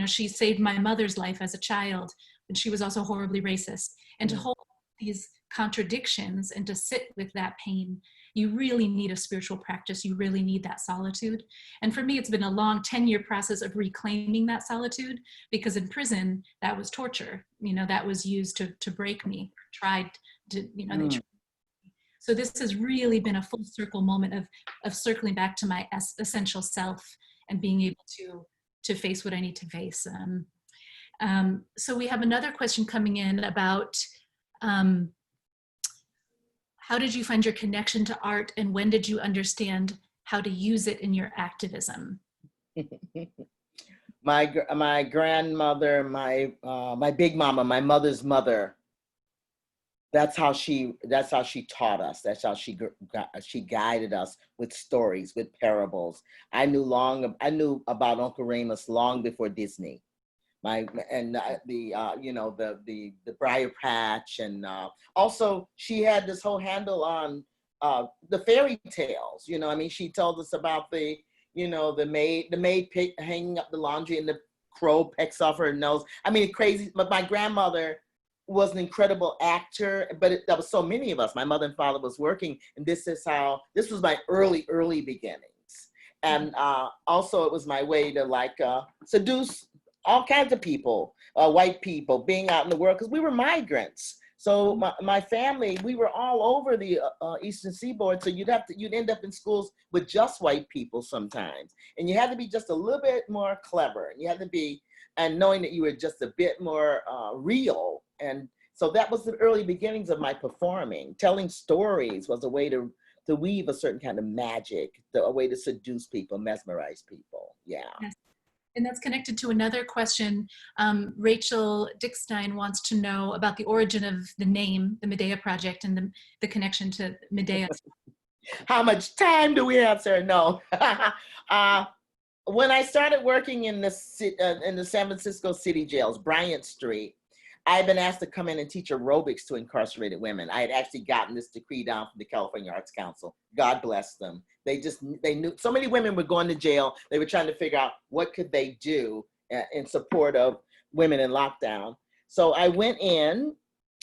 she saved my mother's life as a child, and she was also horribly racist. And to hold these contradictions and to sit with that pain, you really need a spiritual practice. You really need that solitude. And for me, it's been a long 10-year process of reclaiming that solitude, because in prison, that was torture. That was used to break me, tried to, they tried. So this has really been a full circle moment of circling back to my essential self and being able to face what I need to face. So we have another question coming in about, how did you find your connection to art, and when did you understand how to use it in your activism? My grandmother, my big mama, my mother's mother, that's how she taught us. That's how she guided us with stories, with parables. I knew about Uncle Remus long before Disney. The Briar Patch, and also she had this whole handle on the fairy tales. She told us about the maid hanging up the laundry and the crow pecks off her nose. Crazy. But my grandmother was an incredible actor, but there was so many of us. My mother and father was working, and this was my early beginnings. And also it was my way to seduce all kinds of people, white people, being out in the world, because we were migrants. So my family, we were all over the Eastern Seaboard. So you'd end up in schools with just white people sometimes. And you had to be just a little bit more clever. And you had to be, and knowing that you were just a bit more real. And so that was the early beginnings of my performing. Telling stories was a way to weave a certain kind of magic, a way to seduce people, mesmerize people. Yeah. Yes. And that's connected to another question. Rachel Dickstein wants to know about the origin of the name, the Medea Project, and the connection to Medea. How much time do we have, sir? No. When I started working in the San Francisco city jails, Bryant Street, I had been asked to come in and teach aerobics to incarcerated women. I had actually gotten this decree down from the California Arts Council. God bless them. They knew so many women were going to jail. They were trying to figure out what could they do in support of women in lockdown. So I went in,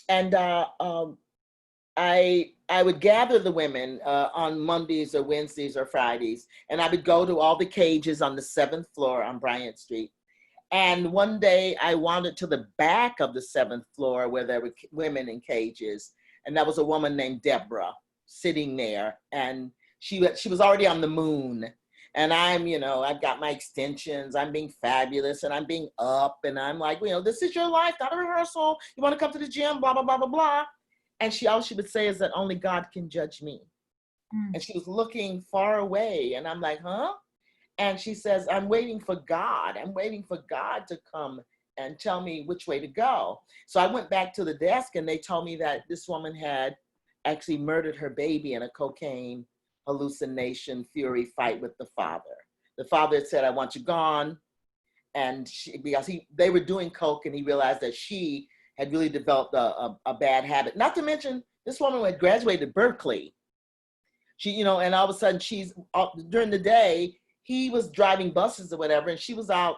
and I would gather the women on Mondays or Wednesdays or Fridays, and I would go to all the cages on the 7th floor on Bryant Street. And one day I wandered to the back of the 7th floor where there were women in cages. And that was a woman named Deborah sitting there. And she was already on the moon. And I've got my extensions, I'm being fabulous, and I'm being up. And I'm like, this is your life, not a rehearsal. You want to come to the gym, blah, blah, blah, blah, blah. And all she would say is that only God can judge me. And she was looking far away. And I'm like, huh? And she says, I'm waiting for God. I'm waiting for God to come and tell me which way to go. So I went back to the desk and they told me that this woman had actually murdered her baby in a cocaine hallucination fury fight with the father. The father had said, I want you gone. And because they were doing coke and he realized that she had really developed a bad habit. Not to mention, this woman had graduated Berkeley. She, and all of a sudden during the day, he was driving buses or whatever, and she was out,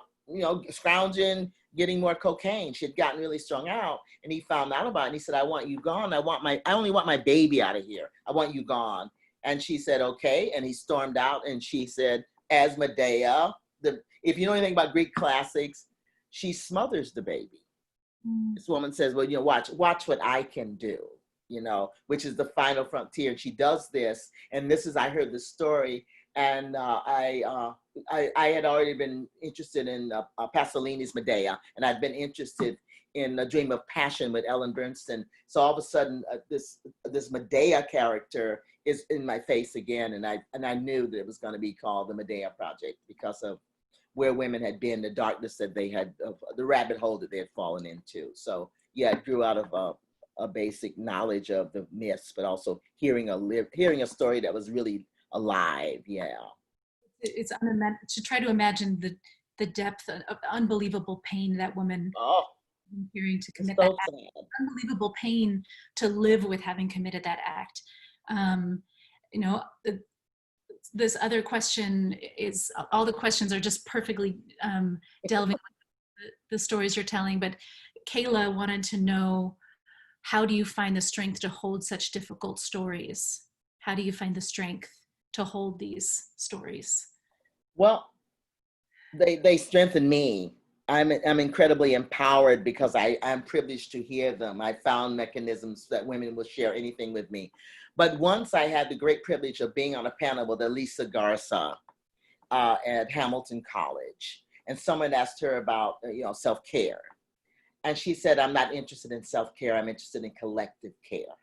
scrounging, getting more cocaine. She had gotten really strung out, and he found out about it. And he said, I want you gone. I only want my baby out of here. I want you gone. And she said, okay. And he stormed out, and she said, as Medea, if you know anything about Greek classics, she smothers the baby. This woman says, well, watch what I can do, which is the final frontier. And she does this. And I heard the story. And I had already been interested in Pasolini's Medea. And I'd been interested in A Dream of Passion with Ellen Bernstein. So all of a sudden, this Medea character is in my face again. And I knew that it was going to be called the Medea Project because of where women had been, the darkness that they had, the rabbit hole that they had fallen into. So yeah, it grew out of a basic knowledge of the myths, but also hearing a story that was really alive. Yeah. It's to try to imagine the depth of unbelievable pain that woman hearing to commit that act. Unbelievable pain to live with having committed that act. This other question is, all the questions are just perfectly delving into the stories you're telling, but Kayla wanted to know, how do you find the strength to hold such difficult stories? How do you find the strength to hold these stories? Well, they strengthen me. I'm incredibly empowered because I'm privileged to hear them. I found mechanisms that women will share anything with me. But once I had the great privilege of being on a panel with Elisa Garza at Hamilton College, and someone asked her about self-care, and she said, "I'm not interested in self-care. I'm interested in collective care."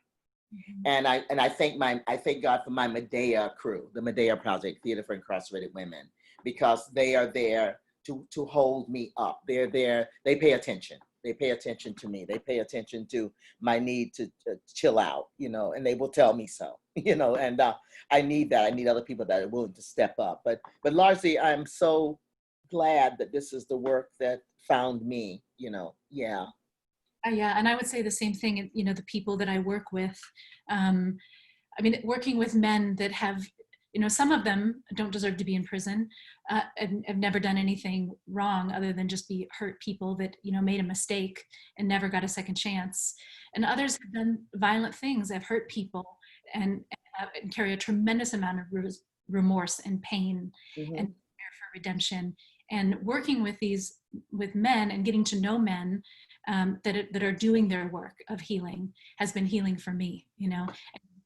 And I thank God for my Medea crew, the Medea Project, Theater for Incarcerated Women, because they are there to hold me up. They're there. They pay attention. They pay attention to me. They pay attention to my need to chill out, and they will tell me so, and I need that. I need other people that are willing to step up. But largely, I'm so glad that this is the work that found me, yeah. Yeah, and I would say the same thing, the people that I work with. Working with men that have, some of them don't deserve to be in prison and have never done anything wrong other than just be hurt people that, made a mistake and never got a second chance. And others have done violent things, have hurt people and carry a tremendous amount of remorse and pain and desire for redemption. And working with men and getting to know men that are doing their work of healing has been healing for me,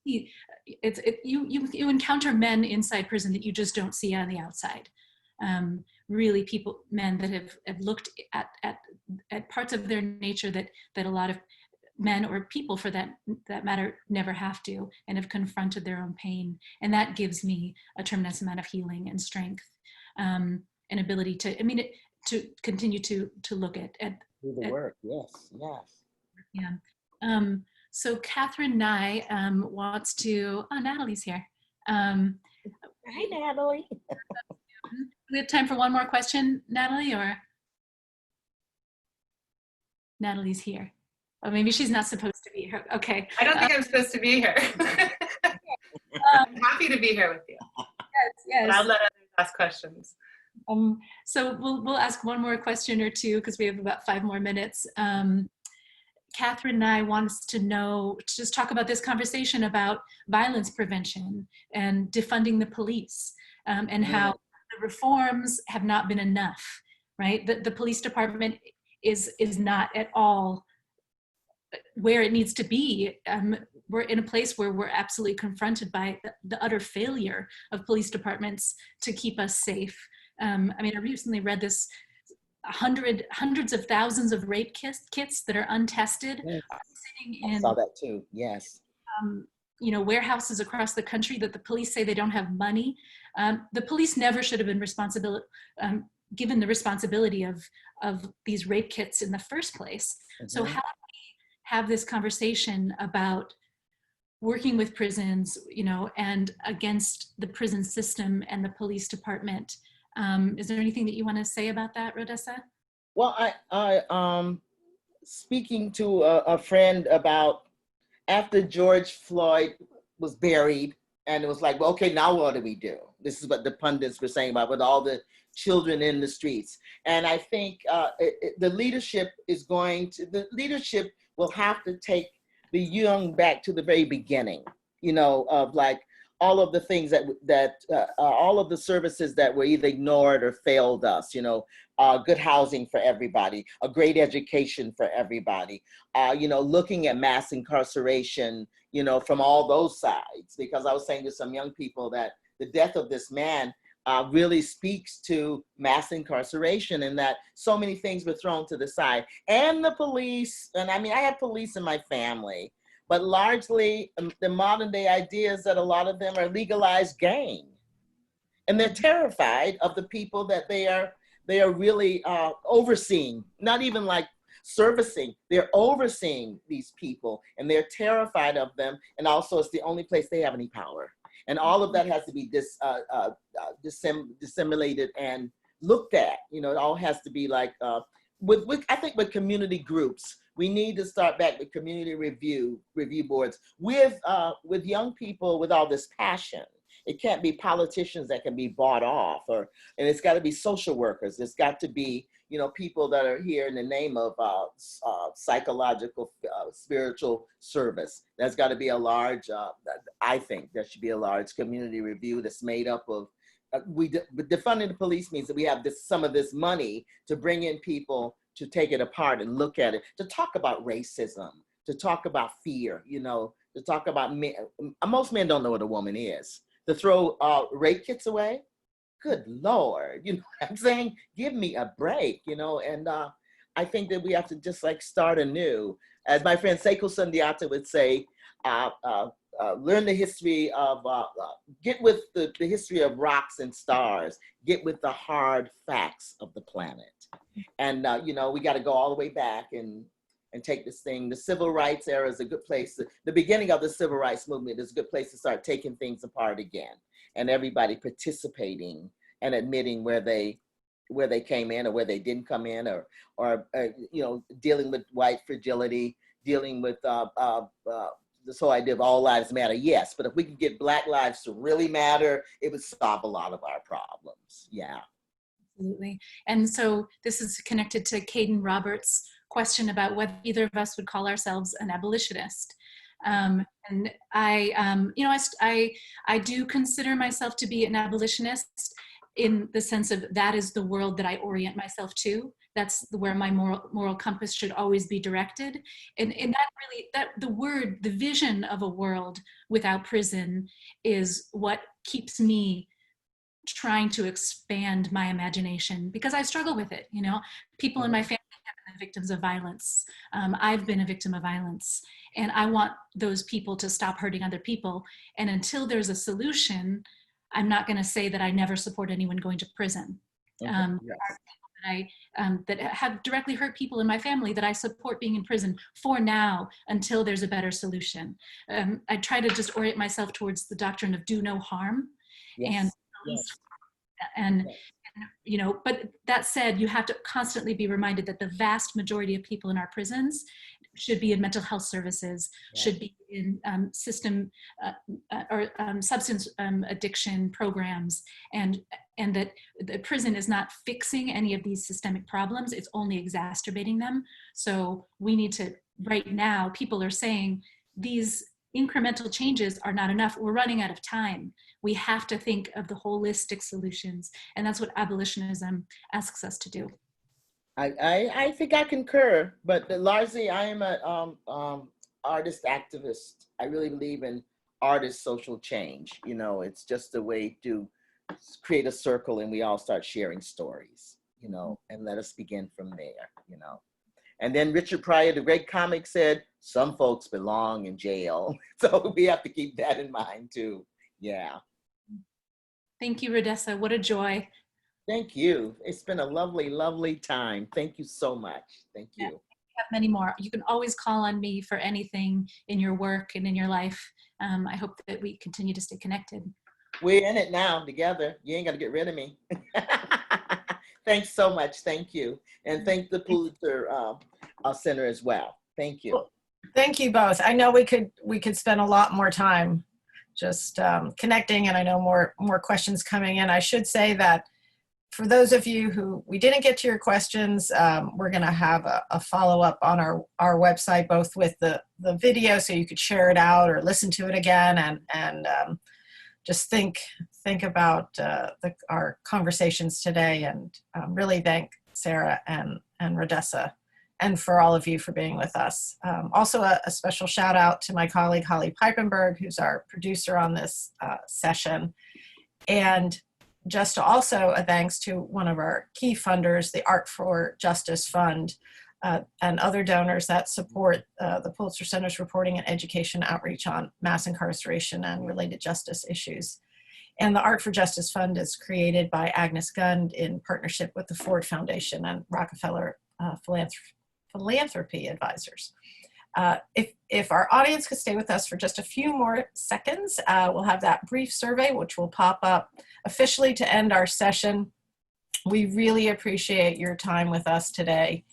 You encounter men inside prison that you just don't see on the outside. Really, men that have looked at parts of their nature that a lot of men or people, for that matter, never have to, and have confronted their own pain, and that gives me a tremendous amount of healing and strength, and ability to continue to look at do the work. Yes. Yeah. So Catherine Nye wants to, Natalie's here. Hi, Natalie. We have time for one more question, Natalie, or? Natalie's here. Oh, maybe she's not supposed to be here. Okay. I don't think I'm supposed to be here. I'm happy to be here with you. Yes. But I'll let others ask questions. So we'll ask one more question or two because we have about 5 more minutes. Catherine and I wants to know, just talk about this conversation about violence prevention and defunding the police, and how the reforms have not been enough, right? The police department is not at all where it needs to be. We're in a place where we're absolutely confronted by the utter failure of police departments to keep us safe. I recently read this, hundreds of thousands of rape kits that are untested. Yes. Sitting in, I saw that too, yes. warehouses across the country that the police say they don't have money. The police never should have been given the responsibility of these rape kits in the first place. So how do we have this conversation about working with prisons, and against the prison system and the police department? Is there anything that you want to say about that, Rhodessa? Well, I speaking to a friend about after George Floyd was buried, and it was like, well, okay, now what do we do? This is what the pundits were saying about with all the children in the streets. And I think the leadership will have to take the young back to the very beginning, of like all of the things that all of the services that were either ignored or failed us, good housing for everybody, a great education for everybody, looking at mass incarceration, from all those sides. Because I was saying to some young people that the death of this man really speaks to mass incarceration, and that so many things were thrown to the side. And the police, and I mean, I have police in my family, but largely the modern day idea is that a lot of them are legalized gang. And they're terrified of the people that they are really overseeing, not even like servicing, they're overseeing these people, and they're terrified of them. And also it's the only place they have any power. And all of that has to be disseminated and looked at. It all has to be like, I think with community groups, we need to start back with community review boards with young people with all this passion. It can't be politicians that can be bought off, and it's got to be social workers. It's got to be, people that are here in the name of psychological, spiritual service. There's got to be a large, I think there should be a large community review that's made up of, defunding the police means that we have some of this money to bring in people to take it apart and look at it, to talk about racism, to talk about fear, to talk about men. Most men don't know what a woman is. To throw rape kits away, good Lord, what I'm saying? Give me a break, and I think that we have to just like start anew. As my friend Seiko Sundiata would say, learn the history of, get with the history of rocks and stars, get with the hard facts of the planet. And, we got to go all the way back and take this thing. The civil rights era is a good place. The beginning of the civil rights movement is a good place to start taking things apart again, and everybody participating and admitting where they came in or where they didn't come in, or dealing with white fragility, dealing with this whole idea of all lives matter. Yes, but if we can get Black lives to really matter, it would solve a lot of our problems. Yeah. Absolutely. And so this is connected to Caden Roberts' question about whether either of us would call ourselves an abolitionist. And I do consider myself to be an abolitionist in the sense of that is the world that I orient myself to. That's where my moral compass should always be directed. And the vision of a world without prison is what keeps me trying to expand my imagination, because I struggle with it. People in my family have been victims of violence. I've been a victim of violence, and I want those people to stop hurting other people. And until there's a solution, I'm not going to say that I never support anyone going to prison. Yes. That have directly hurt people in my family that I support being in prison for now until there's a better solution. I try to just orient myself towards the doctrine of do no harm. Yes. And but that said, you have to constantly be reminded that the vast majority of people in our prisons should be in mental health services, should be in substance addiction programs, and that the prison is not fixing any of these systemic problems, it's only exacerbating them. So we need to, right now, people are saying these incremental changes are not enough. We're running out of time. We have to think of the holistic solutions, and that's what abolitionism asks us to do. I think I concur, but largely I am an artist activist. I really believe in artist social change. It's just a way to create a circle and we all start sharing stories, and let us begin from there, And then Richard Pryor, the great comic, said, some folks belong in jail. So we have to keep that in mind too. Yeah. Thank you, Rhodessa. What a joy. Thank you. It's been a lovely, lovely time. Thank you so much. Thank you. Yeah, we have many more. You can always call on me for anything in your work and in your life. I hope that we continue to stay connected. We're in it now together. You ain't got to get rid of me. Thanks so much. Thank you. And thank the Pulitzer Center as well. Thank you. Well, thank you both. I know we could spend a lot more time just connecting, and I know more questions coming in. I should say that for those of you who we didn't get to your questions, we're going to have a follow-up on our website, both with the video so you could share it out or listen to it again, and just think about our conversations today, and really thank Sarah and Rhodessa, and for all of you for being with us. Also a special shout out to my colleague Holly Peipenberg, who's our producer on this session. And just also a thanks to one of our key funders, the Art for Justice Fund, and other donors that support the Pulitzer Center's reporting and education outreach on mass incarceration and related justice issues. And the Art for Justice Fund is created by Agnes Gund in partnership with the Ford Foundation and Rockefeller Philanthropy Advisors. If our audience could stay with us for just a few more seconds, we'll have that brief survey which will pop up officially to end our session. We really appreciate your time with us today,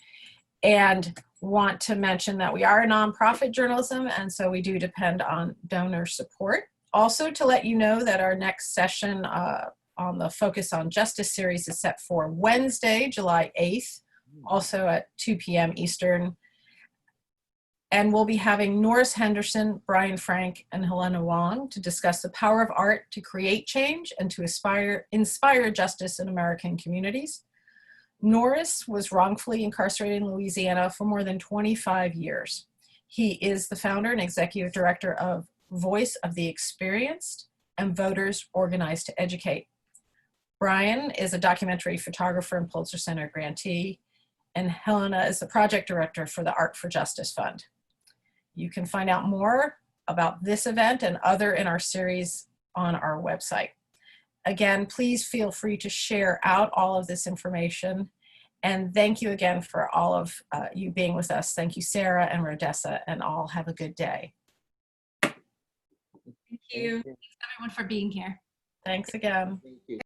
and want to mention that we are a nonprofit journalism, and so we do depend on donor support. Also, to let you know that our next session on the Focus on Justice series is set for Wednesday, July 8th, also at 2 p.m. Eastern. And we'll be having Norris Henderson, Brian Frank, and Helena Wong to discuss the power of art to create change and to inspire justice in American communities. Norris was wrongfully incarcerated in Louisiana for more than 25 years. He is the founder and executive director of Voice of the Experienced and Voters Organized to Educate. Brian is a documentary photographer and Pulitzer Center grantee, and Helena is the project director for the Art for Justice Fund. You can find out more about this event and other in our series on our website. Again, please feel free to share out all of this information. And thank you again for all of you being with us. Thank you, Sarah and Rhodessa, and all have a good day. Thank you. Thanks everyone for being here. Thanks again. Thank you.